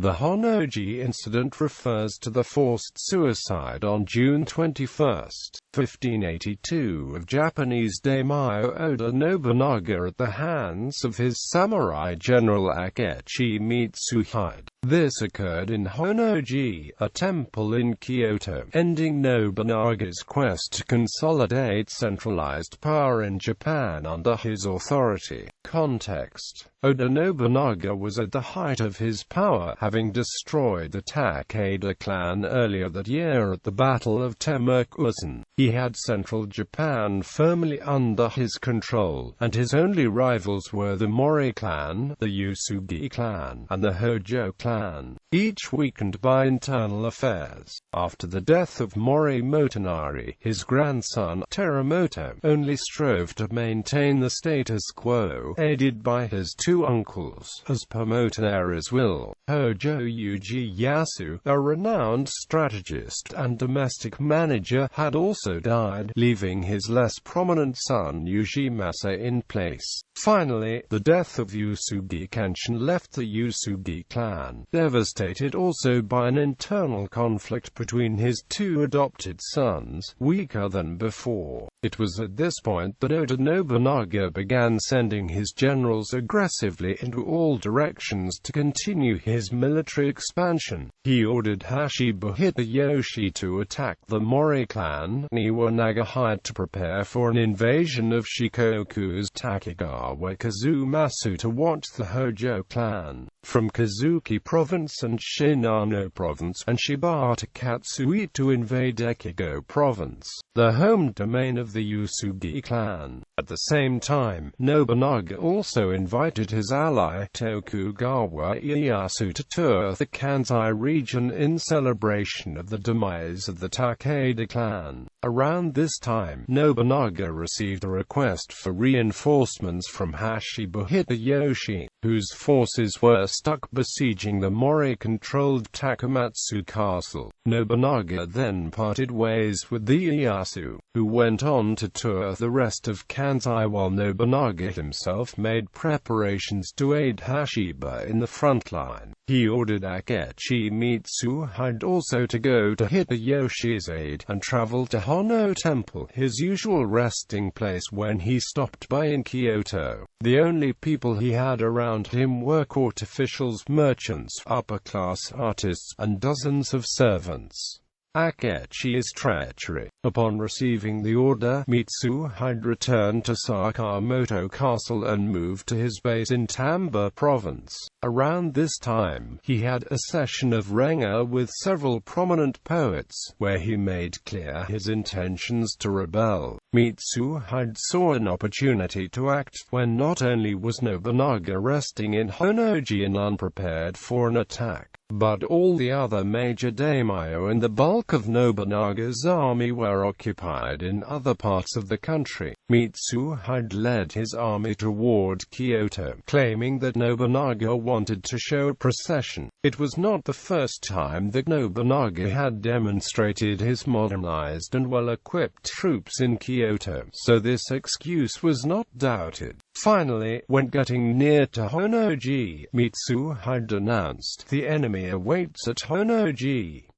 The Honnō-ji incident refers to the forced suicide on June 21, 1582 of Japanese daimyo Oda Nobunaga at the hands of his samurai general Akechi Mitsuhide. This occurred in Honnō-ji, a temple in Kyoto, ending Nobunaga's quest to consolidate centralized power in Japan under his authority. Context: Oda Nobunaga was at the height of his power, having destroyed the Takeda clan earlier that year at the Battle of Temukusan. He had central Japan firmly under his control, and his only rivals were the Mori clan, the Usugi clan, and the Hojo clan, each weakened by internal affairs. After the death of Mori Motonari, his grandson, Teramoto, only strove to maintain the status quo, aided by his two uncles, as per Motonari's will. Hojo Ujiyasu, a renowned strategist and domestic manager, had also died, leaving his less prominent son Yujimasa in place. Finally, the death of Usugi Kenshin left the Usugi clan devastated also by an internal conflict between his two adopted sons, weaker than before. It was at this point that Oda Nobunaga began sending his generals aggressively into all directions to continue his military expansion. He ordered Hashiba Hideyoshi to attack the Mori clan. Iwanaga to prepare for an invasion of Shikoku's Takigawa Kazumasu to watch the Hojo clan from Kazuki province and Shinano province, and Shibata Katsui to invade Echigo province, the home domain of the Usugi clan. At the same time, Nobunaga also invited his ally Tokugawa Ieyasu to tour the Kansai region in celebration of the demise of the Takeda clan. Around this time, Nobunaga received a request for reinforcements from Hashiba Hideyoshi, whose forces were stuck besieging the Mori-controlled Takamatsu castle. Nobunaga then parted ways with the Ieyasu, who went on to tour the rest of Kansai, while Nobunaga himself made preparations to aid Hashiba in the front line. He ordered Akechi Mitsuhide also to go to Hideyoshi's aid, and travel to Honnō Temple, his usual resting place when he stopped by in Kyoto. The only people he had around him were court officials, merchants, upper-class artists, and dozens of servants. Akechi's treachery. Upon receiving the order, Mitsuhide returned to Sakamoto Castle and moved to his base in Tamba Province. Around this time, he had a session of Renga with several prominent poets, where he made clear his intentions to rebel. Mitsuhide saw an opportunity to act, when not only was Nobunaga resting in Honnō-ji and unprepared for an attack, but all the other major daimyo and the bulk of Nobunaga's army were occupied in other parts of the country. Mitsuhide led his army toward Kyoto, claiming that Nobunaga wanted to show a procession. It was not the first time that Nobunaga had demonstrated his modernized and well-equipped troops in Kyoto, so this excuse was not doubted. Finally, when getting near to Honnō-ji, Mitsuhide announced, "The enemy awaits at Honnō-ji."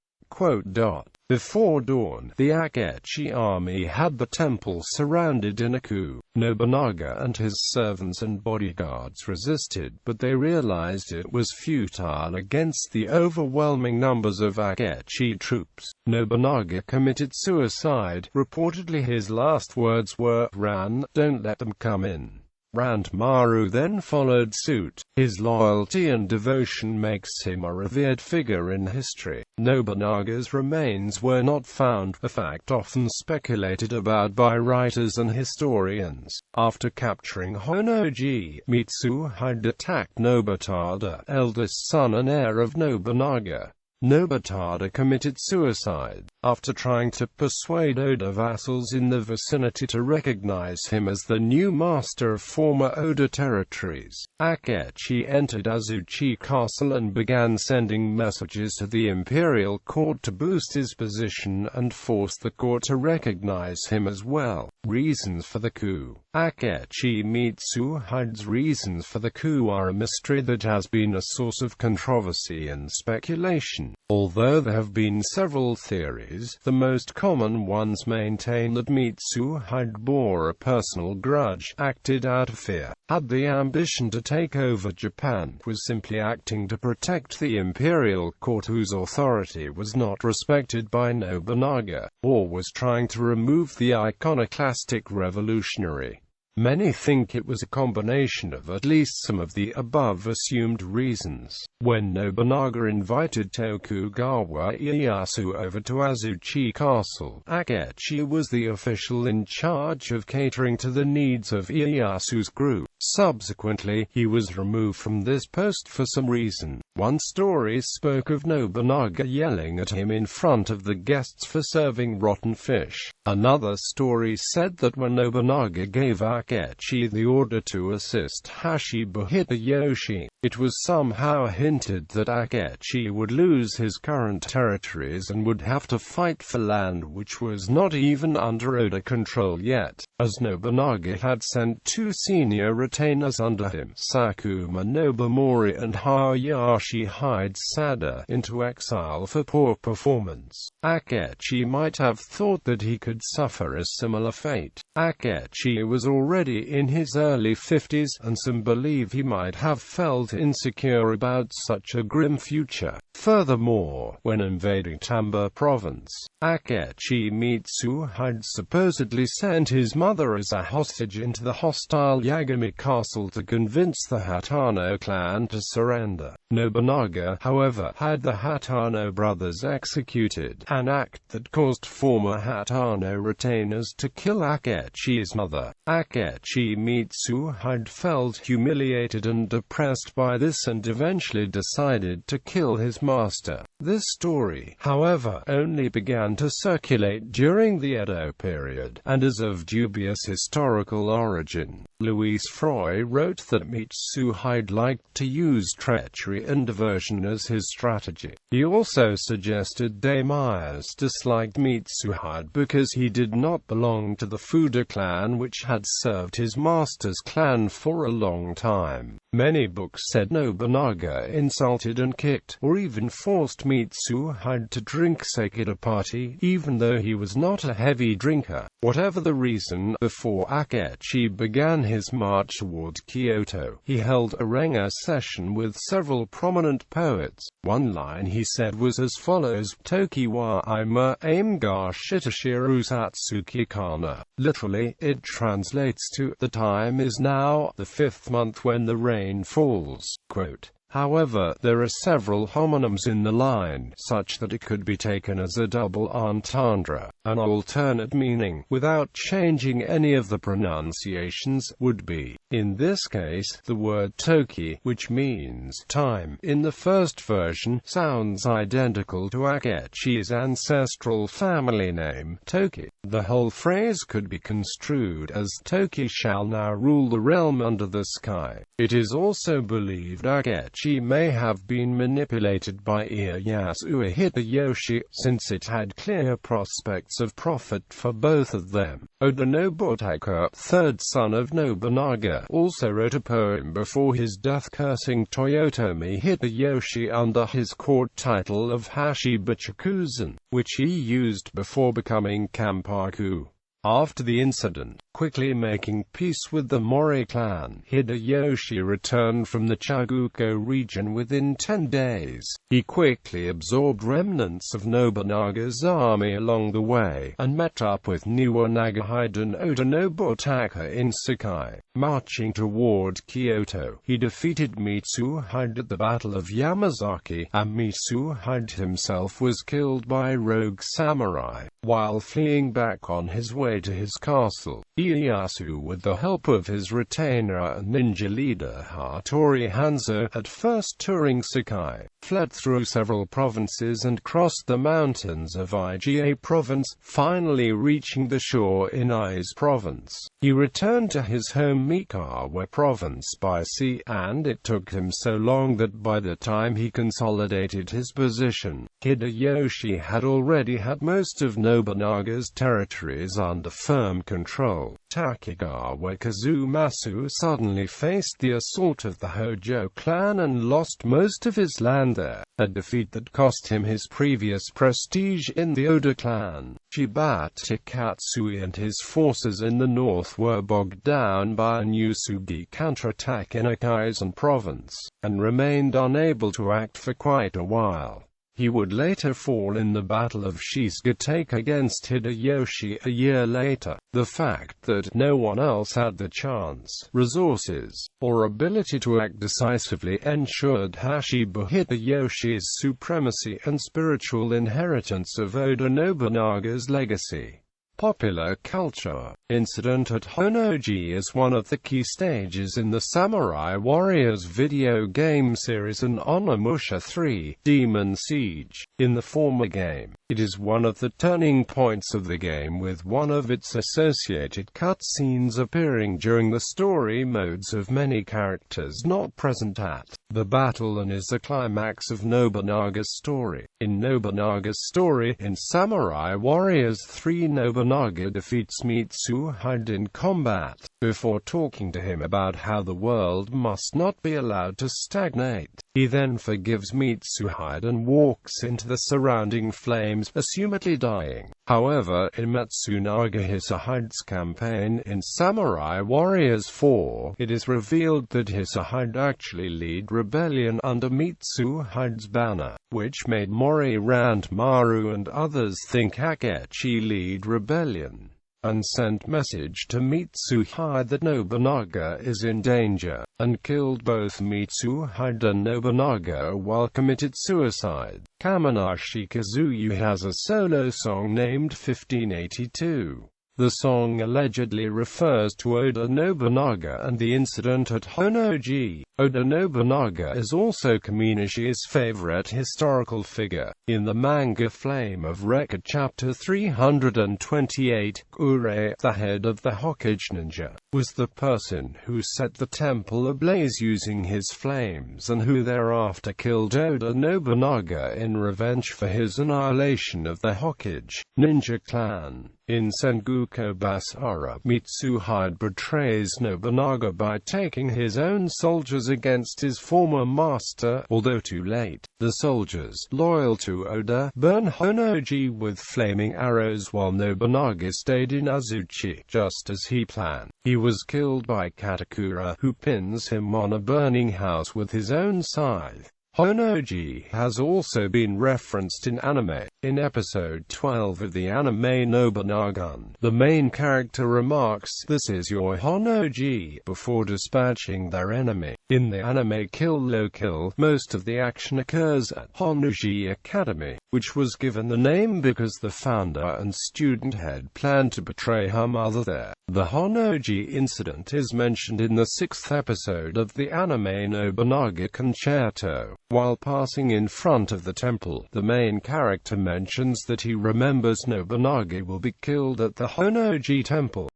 Before dawn, the Akechi army had the temple surrounded in a coup. Nobunaga and his servants and bodyguards resisted, but they realized it was futile against the overwhelming numbers of Akechi troops. Nobunaga committed suicide. Reportedly his last words were, "Ran, don't let them come in." Ranmaru then followed suit. His loyalty and devotion makes him a revered figure in history. Nobunaga's remains were not found, a fact often speculated about by writers and historians. After capturing Honnō-ji, Mitsuhide attacked Nobutada, eldest son and heir of Nobunaga. Nobutada committed suicide. After trying to persuade Oda vassals in the vicinity to recognize him as the new master of former Oda territories, Akechi entered Azuchi Castle and began sending messages to the imperial court to boost his position and force the court to recognize him as well. Reasons for the coup. Akechi Mitsuhide's reasons for the coup are a mystery that has been a source of controversy and speculation. Although there have been several theories, the most common ones maintain that Mitsuhide bore a personal grudge, acted out of fear, had the ambition to take over Japan, was simply acting to protect the imperial court whose authority was not respected by Nobunaga, or was trying to remove the iconoclastic revolutionary. Many think it was a combination of at least some of the above assumed reasons. When Nobunaga invited Tokugawa Ieyasu over to Azuchi Castle, Akechi was the official in charge of catering to the needs of Ieyasu's group. Subsequently, he was removed from this post for some reason. One story spoke of Nobunaga yelling at him in front of the guests for serving rotten fish. Another story said that when Nobunaga gave Akechi the order to assist Hashiba Hideyoshi, it was somehow hinted that Akechi would lose his current territories and would have to fight for land which was not even under Oda control yet, as Nobunaga had sent two senior retainers under him, Sakuma Nobumori and Hayashi Hidesada, into exile for poor performance. Akechi might have thought that he could suffer a similar fate. Akechi was already in his early 50s, and some believe he might have felt insecure about such a grim future. Furthermore, when invading Tamba province, Akechi Mitsuhide supposedly sent his mother as a hostage into the hostile Yagami castle to convince the Hatano clan to surrender. Nobunaga, however, had the Hatano brothers executed, an act that caused former Hatano retainers to kill Akechi's mother. Akechi Mitsuhide felt humiliated and depressed by this and eventually decided to kill his master. This story, however, only began to circulate during the Edo period, and is of dubious historical origin. Louis Froy wrote that Mitsuhide liked to use treachery and diversion as his strategy. He also suggested daimyos disliked Mitsuhide because he did not belong to the Fuda clan, which had served his master's clan for a long time. Many books said Nobunaga insulted and kicked, or even forced Mitsuhide to drink sake at a party, even though he was not a heavy drinker. Whatever the reason, before Akechi began his march toward Kyoto, he held a renga session with several prominent poets. One line he said was as follows: Toki wa ima aim ga shitashiru satsuki kana. Literally, it translates to, the time is now, the fifth month when the rain falls. Quote. However, there are several homonyms in the line, such that it could be taken as a double entendre. An alternate meaning, without changing any of the pronunciations, would be, in this case, the word toki, which means time. In the first version, sounds identical to Akechi's ancestral family name, Toki. The whole phrase could be construed as, Toki shall now rule the realm under the sky. It is also believed Akechi may have been manipulated by Ieyasu Hideyoshi, since it had clear prospects of profit for both of them. Oda Nobunaga, third son of Nobunaga, also wrote a poem before his death cursing Toyotomi Hideyoshi under his court title of Hashiba Chikuzen, which he used before becoming Kampaku. After the incident, quickly making peace with the Mori clan, Hideyoshi returned from the Chaguko region within 10 days. He quickly absorbed remnants of Nobunaga's army along the way, and met up with Nagahide and Oda Nobunaga in Sakai. Marching toward Kyoto, he defeated Mitsuhide at the Battle of Yamazaki, and Mitsuhide himself was killed by rogue samurai. While fleeing back on his way to his castle, he Ieyasu with the help of his retainer and ninja leader Hattori Hanzo, at first touring Sakai, fled through several provinces and crossed the mountains of Iga province, finally reaching the shore in Aiz province. He returned to his home Mikawa province by sea, and it took him so long that by the time he consolidated his position, Hideyoshi had already had most of Nobunaga's territories under firm control. Takigawa Kazumasu suddenly faced the assault of the Hojo clan and lost most of his land there, a defeat that cost him his previous prestige in the Oda clan. Shibata Katsui and his forces in the north were bogged down by a Nyusugi counterattack in Akaizen province, and remained unable to act for quite a while. He would later fall in the Battle of Shisugatake against Hideyoshi a year later. The fact that no one else had the chance, resources, or ability to act decisively ensured Hashiba Hideyoshi's supremacy and spiritual inheritance of Oda Nobunaga's legacy. Popular culture. Incident at Honnō-ji is one of the key stages in the Samurai Warriors video game series and Onimusha 3, Demon Siege. In the former game, it is one of the turning points of the game, with one of its associated cutscenes appearing during the story modes of many characters not present at the battle, and is the climax of Nobunaga's story. In Nobunaga's story in Samurai Warriors 3, Nobunaga defeats Mitsuhide in combat, before talking to him about how the world must not be allowed to stagnate. He then forgives Mitsuhide and walks into the surrounding flames, assumedly dying. However, in Matsunaga Hisahide's campaign in Samurai Warriors 4, it is revealed that Hisahide actually led rebellion under Mitsuhide's banner, which made Mori Ranmaru and others think Akechi led rebellion, and sent message to Mitsuhide that Nobunaga is in danger, and killed both Mitsuhide and Nobunaga while committed suicide. Kamanashi Kazuyu has a solo song named 1582. The song allegedly refers to Oda Nobunaga and the incident at Honnō-ji. Oda Nobunaga is also Kaminishi's favorite historical figure. In the manga Flame of Record Chapter 328, Ure, the head of the Hokage ninja, was the person who set the temple ablaze using his flames, and who thereafter killed Oda Nobunaga in revenge for his annihilation of the Hokage ninja clan. In Sengoku Basara, Mitsuhide betrays Nobunaga by taking his own soldiers against his former master, although too late. The soldiers, loyal to Oda, burn Honnō-ji with flaming arrows while Nobunaga stayed in Azuchi, just as he planned. He was killed by Katakura, who pins him on a burning house with his own scythe. Honnō-ji has also been referenced in anime. In episode 12 of the anime Nobunaga, the main character remarks, "This is your Honnō-ji," before dispatching their enemy. In the anime Kill la Kill, most of the action occurs at Honnō-ji Academy, which was given the name because the founder and student had planned to betray her mother there. The Honnō-ji incident is mentioned in the 6th episode of the anime Nobunaga Concerto. While passing in front of the temple, the main character mentions that he remembers Nobunaga will be killed at the Honnō-ji temple.